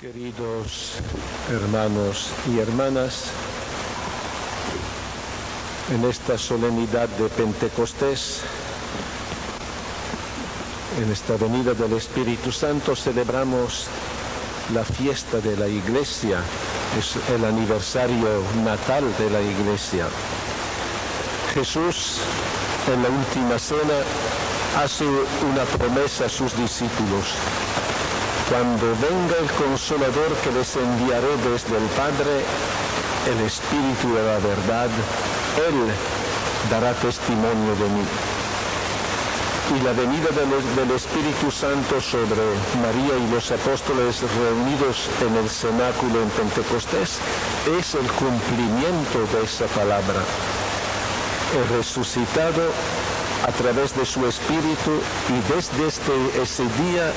Queridos hermanos y hermanas, en esta solemnidad de Pentecostés, en esta venida del Espíritu Santo, celebramos la fiesta de la Iglesia, es el aniversario natal de la Iglesia. Jesús, en la última cena, hace una promesa a sus discípulos. Cuando venga el Consolador que les enviaré desde el Padre, el Espíritu de la verdad, Él dará testimonio de mí. Y la venida del Espíritu Santo sobre María y los apóstoles reunidos en el cenáculo en Pentecostés es el cumplimiento de esa palabra. El resucitado a través de su Espíritu y desde ese día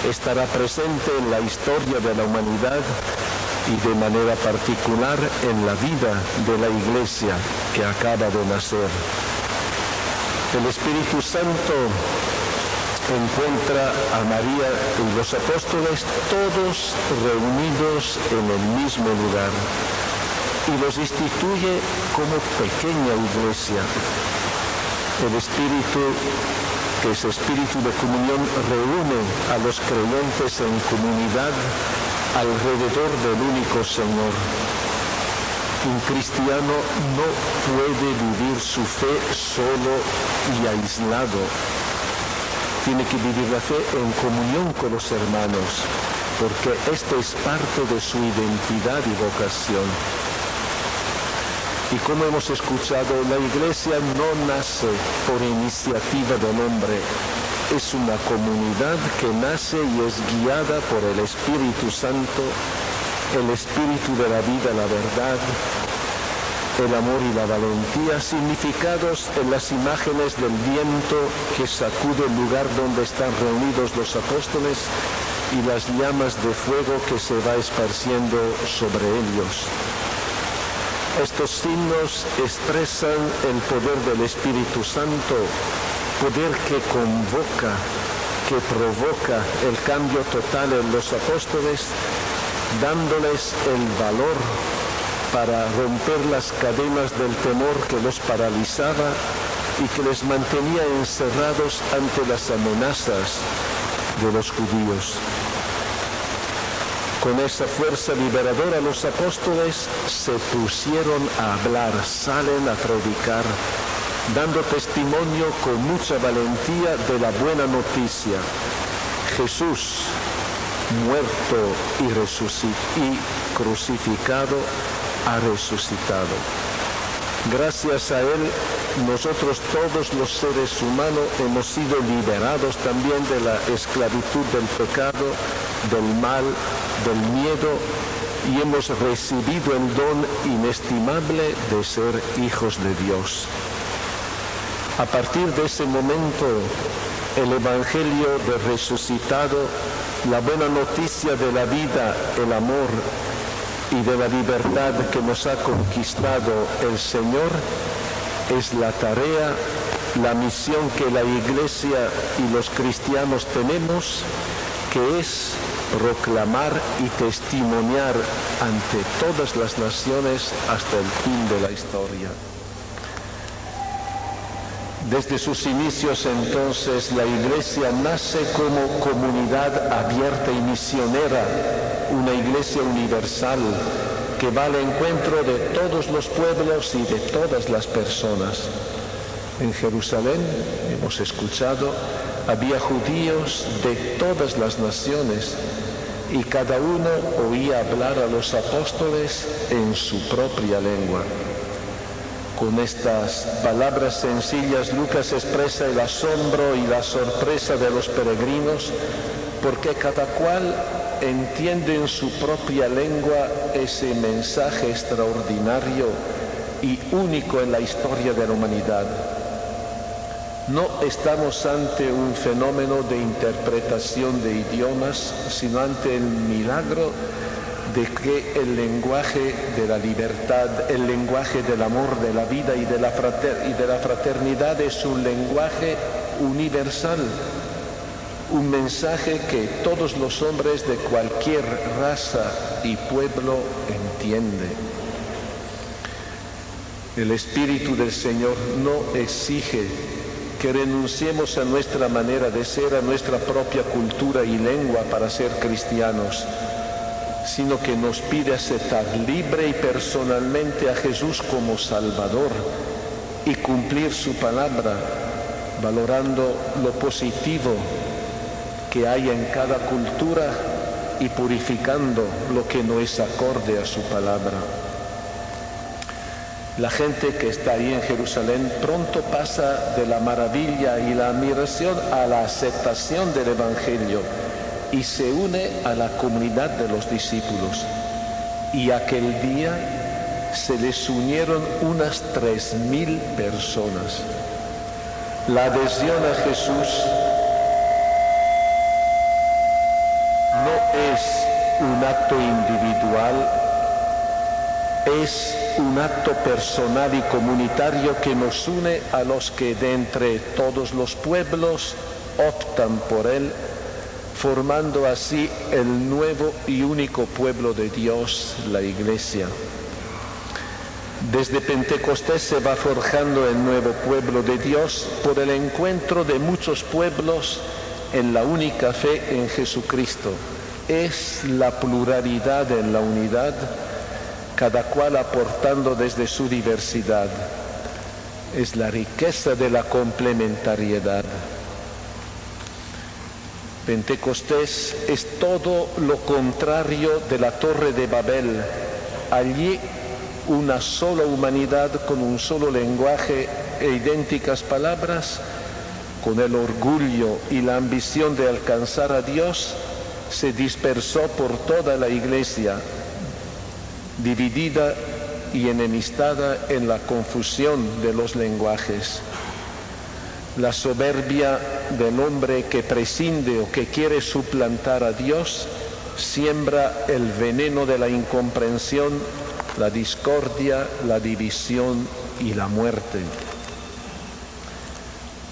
estará presente en la historia de la humanidad y de manera particular en la vida de la Iglesia que acaba de nacer. El Espíritu Santo encuentra a María y los apóstoles todos reunidos en el mismo lugar y los instituye como pequeña iglesia. El Espíritu, que es espíritu de comunión, reúne a los creyentes en comunidad alrededor del único Señor. Un cristiano no puede vivir su fe solo y aislado. Tiene que vivir la fe en comunión con los hermanos, porque esto es parte de su identidad y vocación. Y como hemos escuchado, la Iglesia no nace por iniciativa del hombre, es una comunidad que nace y es guiada por el Espíritu Santo, el Espíritu de la vida, la verdad, el amor y la valentía, significados en las imágenes del viento que sacude el lugar donde están reunidos los apóstoles y las llamas de fuego que se va esparciendo sobre ellos. Estos signos expresan el poder del Espíritu Santo, poder que convoca, que provoca el cambio total en los apóstoles, dándoles el valor para romper las cadenas del temor que los paralizaba y que les mantenía encerrados ante las amenazas de los judíos. Con esa fuerza liberadora los apóstoles se pusieron a hablar, salen a predicar, dando testimonio con mucha valentía de la buena noticia. Jesús, muerto y crucificado, ha resucitado. Gracias a Él, nosotros todos los seres humanos hemos sido liberados también de la esclavitud del pecado, del mal, del miedo, y hemos recibido el don inestimable de ser hijos de Dios. A partir de ese momento, el Evangelio del resucitado, la buena noticia de la vida, el amor y de la libertad que nos ha conquistado el Señor, es la tarea, la misión que la Iglesia y los cristianos tenemos, que es proclamar y testimoniar ante todas las naciones hasta el fin de la historia. Desde sus inicios, entonces, la Iglesia nace como comunidad abierta y misionera, una Iglesia universal que va al encuentro de todos los pueblos y de todas las personas. En Jerusalén, hemos escuchado, había judíos de todas las naciones y cada uno oía hablar a los apóstoles en su propia lengua. Con estas palabras sencillas, Lucas expresa el asombro y la sorpresa de los peregrinos, porque cada cual entiende en su propia lengua ese mensaje extraordinario y único en la historia de la humanidad. No estamos ante un fenómeno de interpretación de idiomas, sino ante el milagro de que el lenguaje de la libertad, el lenguaje del amor, de la vida y de la fraternidad es un lenguaje universal. un mensaje que todos los hombres de cualquier raza y pueblo entienden. El Espíritu del Señor no exige que renunciemos a nuestra manera de ser, a nuestra propia cultura y lengua para ser cristianos, sino que nos pide aceptar libre y personalmente a Jesús como Salvador y cumplir su palabra, valorando lo positivo que hay en cada cultura y purificando lo que no es acorde a su palabra. La gente que está ahí en Jerusalén pronto pasa de la maravilla y la admiración a la aceptación del Evangelio y se une a la comunidad de los discípulos. Y aquel día se les unieron unas 3.000 personas. La adhesión a Jesús no es un acto individual, es un acto personal y comunitario que nos une a los que de entre todos los pueblos optan por él, formando así el nuevo y único pueblo de Dios, la Iglesia. Desde Pentecostés se va forjando el nuevo pueblo de Dios por el encuentro de muchos pueblos en la única fe en Jesucristo. Es la pluralidad en la unidad, cada cual aportando desde su diversidad. Es la riqueza de la complementariedad. Pentecostés es todo lo contrario de la Torre de Babel. Allí una sola humanidad con un solo lenguaje e idénticas palabras, con el orgullo y la ambición de alcanzar a Dios, se dispersó por toda la Iglesia, dividida y enemistada en la confusión de los lenguajes. La soberbia del hombre que prescinde o que quiere suplantar a Dios siembra el veneno de la incomprensión, la discordia, la división y la muerte.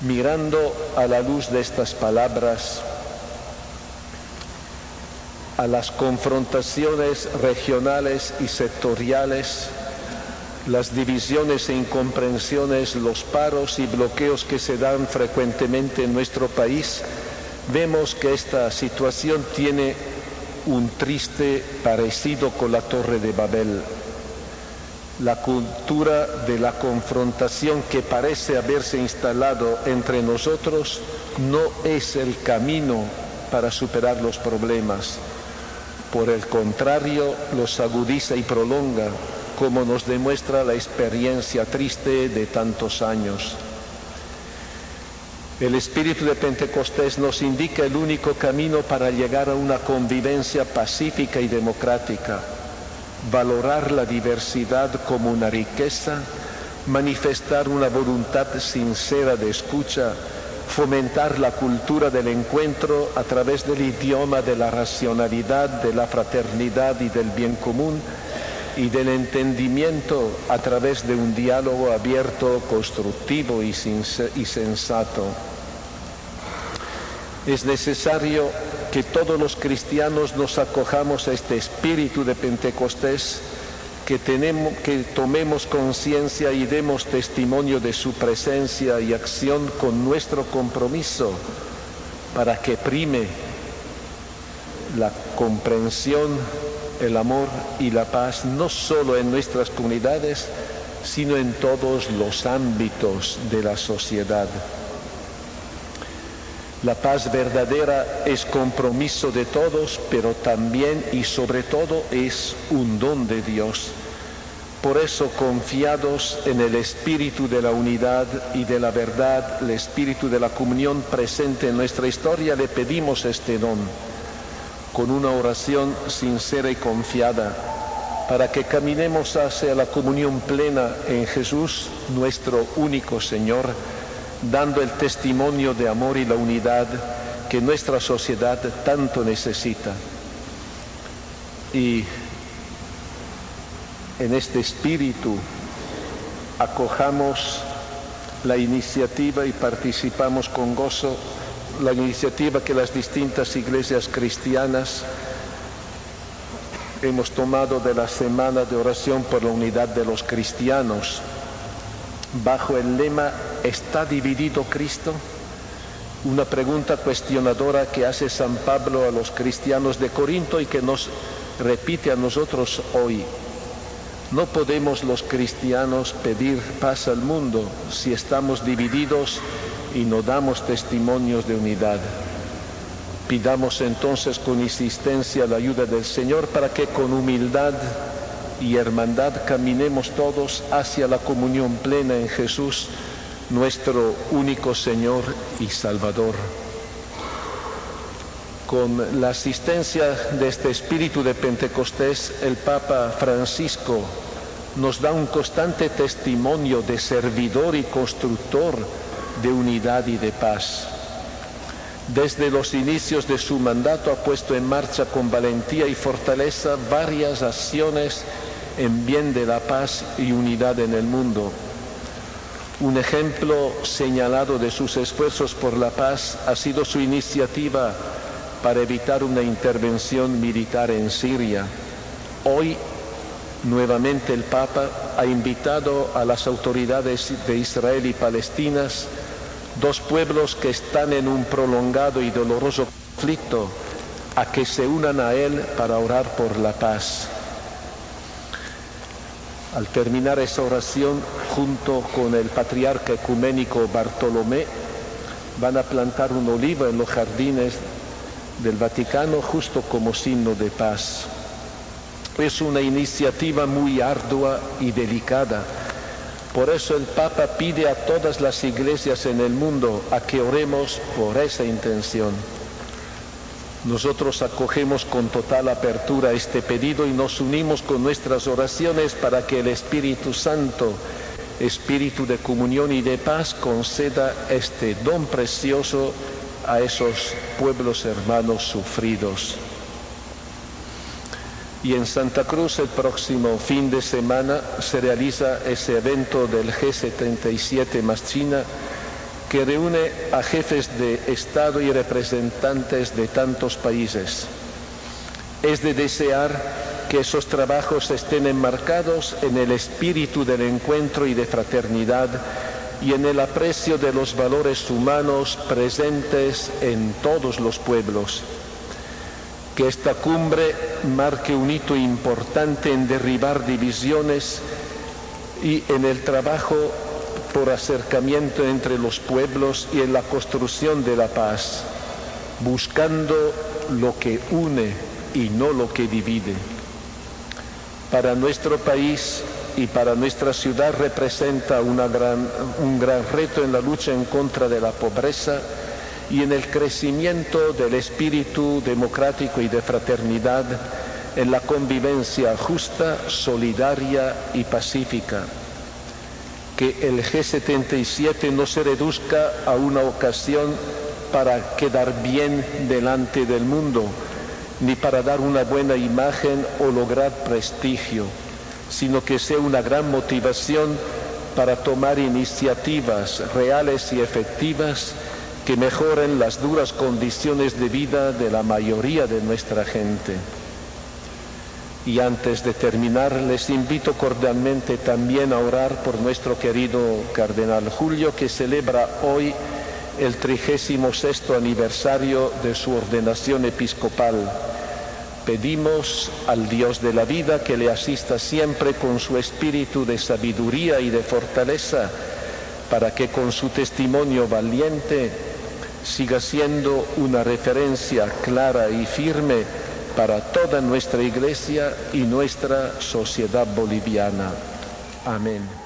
Mirando a la luz de estas palabras, a las confrontaciones regionales y sectoriales, las divisiones e incomprensiones, los paros y bloqueos que se dan frecuentemente en nuestro país, vemos que esta situación tiene un triste parecido con la Torre de Babel. La cultura de la confrontación que parece haberse instalado entre nosotros no es el camino para superar los problemas. Por el contrario, los agudiza y prolonga, como nos demuestra la experiencia triste de tantos años. El espíritu de Pentecostés nos indica el único camino para llegar a una convivencia pacífica y democrática, valorar la diversidad como una riqueza, manifestar una voluntad sincera de escucha, fomentar la cultura del encuentro a través del idioma de la racionalidad, de la fraternidad y del bien común, y del entendimiento a través de un diálogo abierto, constructivo y sensato. Es necesario que todos los cristianos nos acojamos a este espíritu de Pentecostés, que tomemos conciencia y demos testimonio de su presencia y acción con nuestro compromiso para que prime la comprensión, el amor y la paz, no solo en nuestras comunidades, sino en todos los ámbitos de la sociedad. La paz verdadera es compromiso de todos, pero también y sobre todo es un don de Dios. Por eso, confiados en el espíritu de la unidad y de la verdad, el espíritu de la comunión presente en nuestra historia, le pedimos este don, con una oración sincera y confiada, para que caminemos hacia la comunión plena en Jesús, nuestro único Señor, dando el testimonio de amor y la unidad que nuestra sociedad tanto necesita. Y en este espíritu acojamos la iniciativa y participamos con gozo la iniciativa que las distintas iglesias cristianas hemos tomado de la Semana de Oración por la Unidad de los Cristianos, bajo el lema ¿Está dividido Cristo? Una pregunta cuestionadora que hace San Pablo a los cristianos de Corinto y que nos repite a nosotros hoy. No podemos los cristianos pedir paz al mundo si estamos divididos y no damos testimonios de unidad. Pidamos entonces con insistencia la ayuda del Señor para que con humildad y hermandad caminemos todos hacia la comunión plena en Jesús, nuestro único Señor y Salvador. Con la asistencia de este espíritu de Pentecostés, el Papa Francisco nos da un constante testimonio de servidor y constructor de unidad y de paz. Desde los inicios de su mandato ha puesto en marcha con valentía y fortaleza varias acciones en bien de la paz y unidad en el mundo. Un ejemplo señalado de sus esfuerzos por la paz ha sido su iniciativa para evitar una intervención militar en Siria. Hoy, nuevamente el Papa ha invitado a las autoridades de Israel y Palestina, dos pueblos que están en un prolongado y doloroso conflicto, a que se unan a él para orar por la paz. Al terminar esa oración, junto con el patriarca ecuménico Bartolomé, van a plantar un olivo en los jardines del Vaticano justo como signo de paz. Es una iniciativa muy ardua y delicada. Por eso el Papa pide a todas las iglesias en el mundo a que oremos por esa intención. Nosotros acogemos con total apertura este pedido y nos unimos con nuestras oraciones para que el Espíritu Santo, Espíritu de comunión y de paz, conceda este don precioso a esos pueblos hermanos sufridos. Y en Santa Cruz el próximo fin de semana se realiza ese evento del G77 más China, que reúne a jefes de Estado y representantes de tantos países. Es de desear que esos trabajos estén enmarcados en el espíritu del encuentro y de fraternidad y en el aprecio de los valores humanos presentes en todos los pueblos. Que esta cumbre marque un hito importante en derribar divisiones y en el trabajo por acercamiento entre los pueblos y en la construcción de la paz, buscando lo que une y no lo que divide. Para nuestro país y para nuestra ciudad representa un gran reto en la lucha en contra de la pobreza y en el crecimiento del espíritu democrático y de fraternidad, en la convivencia justa, solidaria y pacífica. Que el G77 no se reduzca a una ocasión para quedar bien delante del mundo, ni para dar una buena imagen o lograr prestigio, sino que sea una gran motivación para tomar iniciativas reales y efectivas que mejoren las duras condiciones de vida de la mayoría de nuestra gente. Y antes de terminar, les invito cordialmente también a orar por nuestro querido Cardenal Julio, que celebra hoy el 36º aniversario de su ordenación episcopal. Pedimos al Dios de la vida que le asista siempre con su espíritu de sabiduría y de fortaleza, para que con su testimonio valiente siga siendo una referencia clara y firme para toda nuestra Iglesia y nuestra sociedad boliviana. Amén.